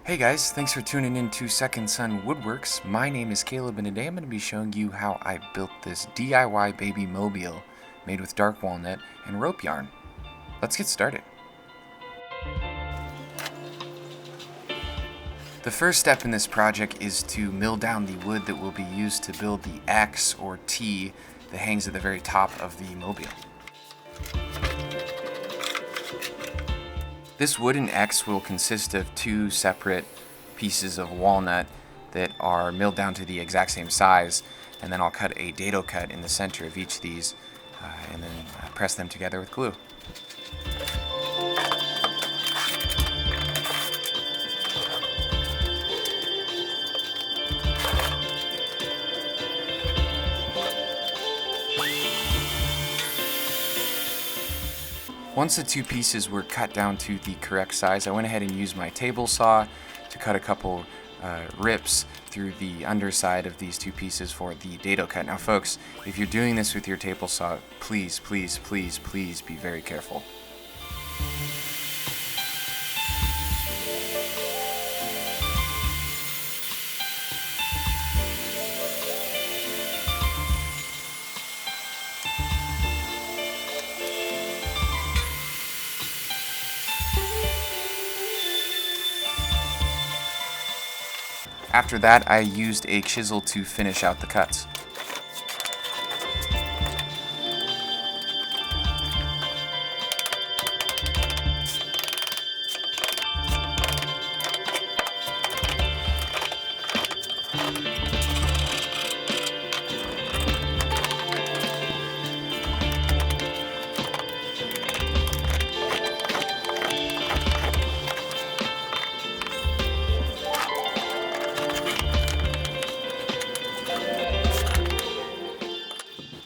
Hey guys, thanks for tuning in to Second Son Woodworks. My name is Caleb and today I'm going to be showing you how I built this DIY baby mobile made with dark walnut and rope yarn. Let's get started. The first step in this project is to mill down the wood that will be used to build the X or T that hangs at the very top of the mobile. This wooden X will consist of two separate pieces of walnut that are milled down to the exact same size, and then I'll cut a dado cut in the center of each of these and then press them together with glue. Once the two pieces were cut down to the correct size, I went ahead and used my table saw to cut a couple rips through the underside of these two pieces for the dado cut. Now folks, if you're doing this with your table saw, please be very careful. After that, I used a chisel to finish out the cuts.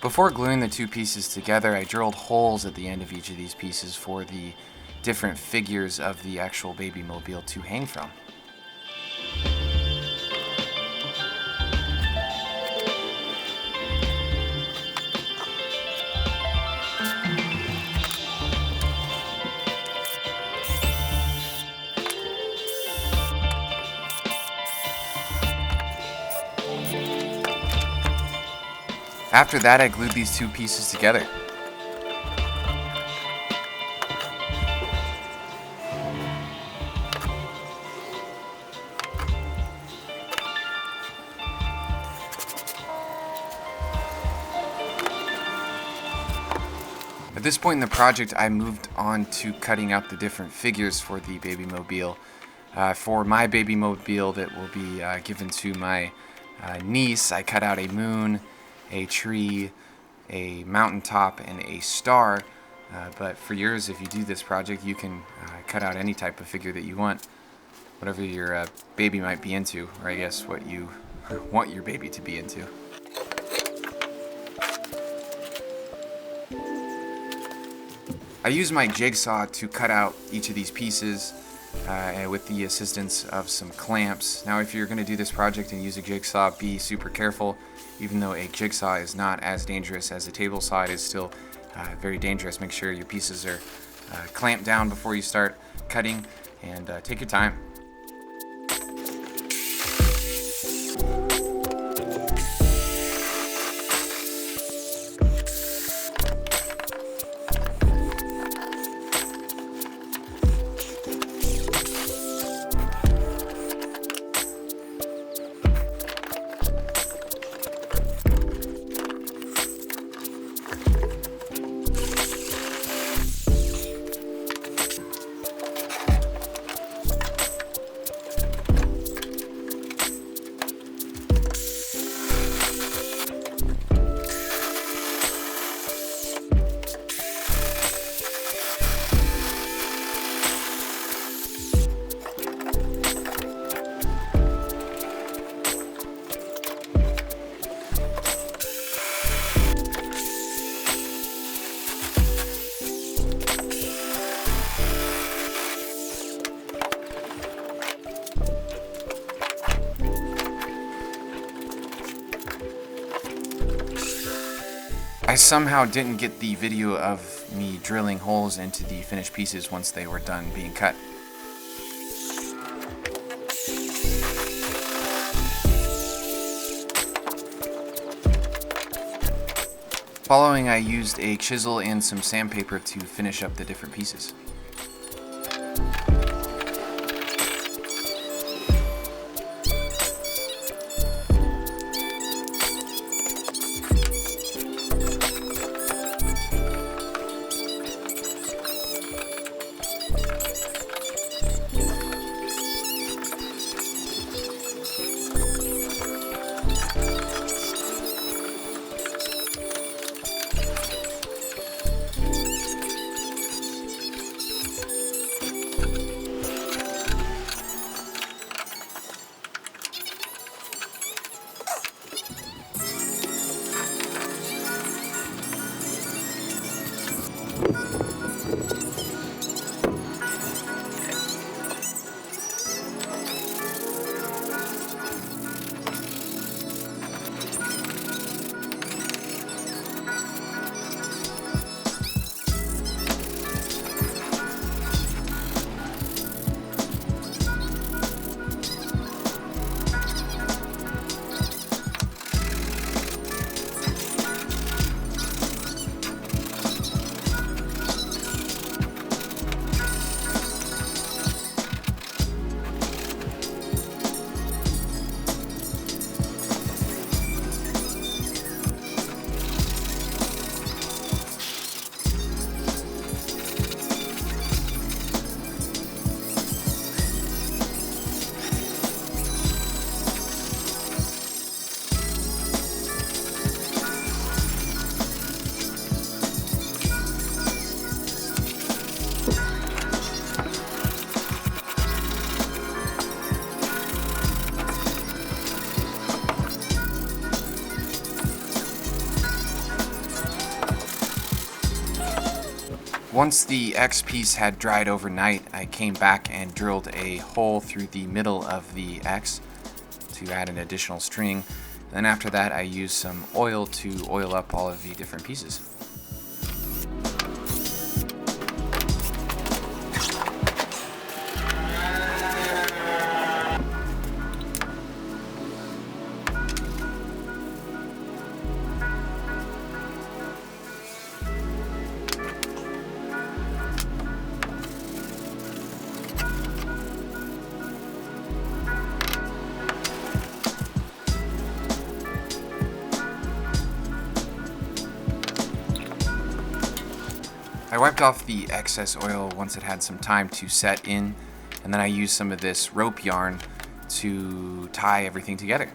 Before gluing the two pieces together, I drilled holes at the end of each of these pieces for the different figures of the actual baby mobile to hang from. After that, I glued these two pieces together. At this point in the project, I moved on to cutting out the different figures for the baby mobile. For my baby mobile that will be given to my niece, I cut out a moon, a tree, a mountaintop, and a star. But for yours, if you do this project, you can cut out any type of figure that you want, whatever your baby might be into, or I guess what you want your baby to be into. I use my jigsaw to cut out each of these pieces with the assistance of some clamps. Now if you're going to do this project and use a jigsaw, be super careful. Even though a jigsaw is not as dangerous as a table saw, it is still very dangerous. Make sure your pieces are clamped down before you start cutting, and take your time. I somehow didn't get the video of me drilling holes into the finished pieces once they were done being cut. Following, I used a chisel and some sandpaper to finish up the different pieces. Once the X piece had dried overnight, I came back and drilled a hole through the middle of the X to add an additional string. Then after that, I used some oil to oil up all of the different pieces. I wiped off the excess oil once it had some time to set in, and then I used some of this rope yarn to tie everything together.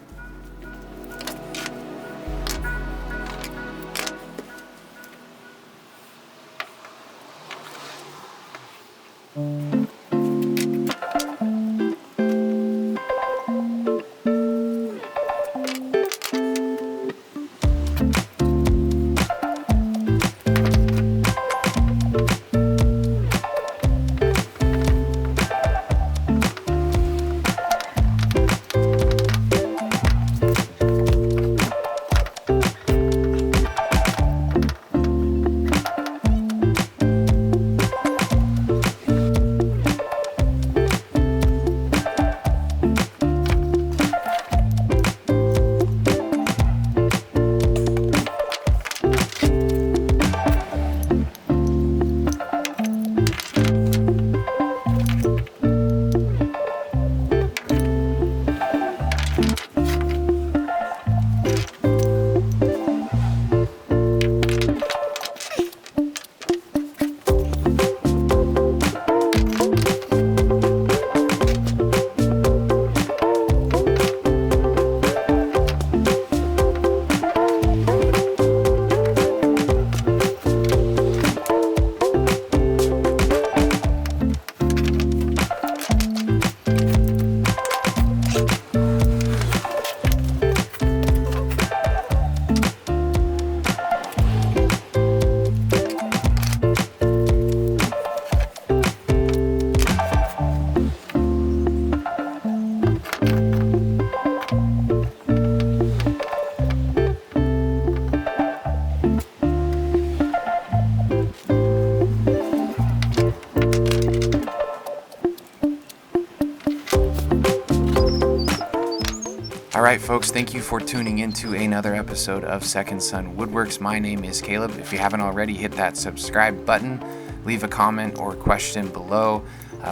All right, folks, thank you for tuning into another episode of Second Son Woodworks. My name is Caleb. If you haven't already, hit that subscribe button, leave a comment or question below,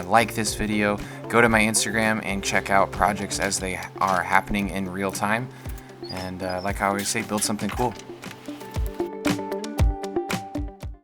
like this video, go to my Instagram and check out projects as they are happening in real time. And like I always say, build something cool.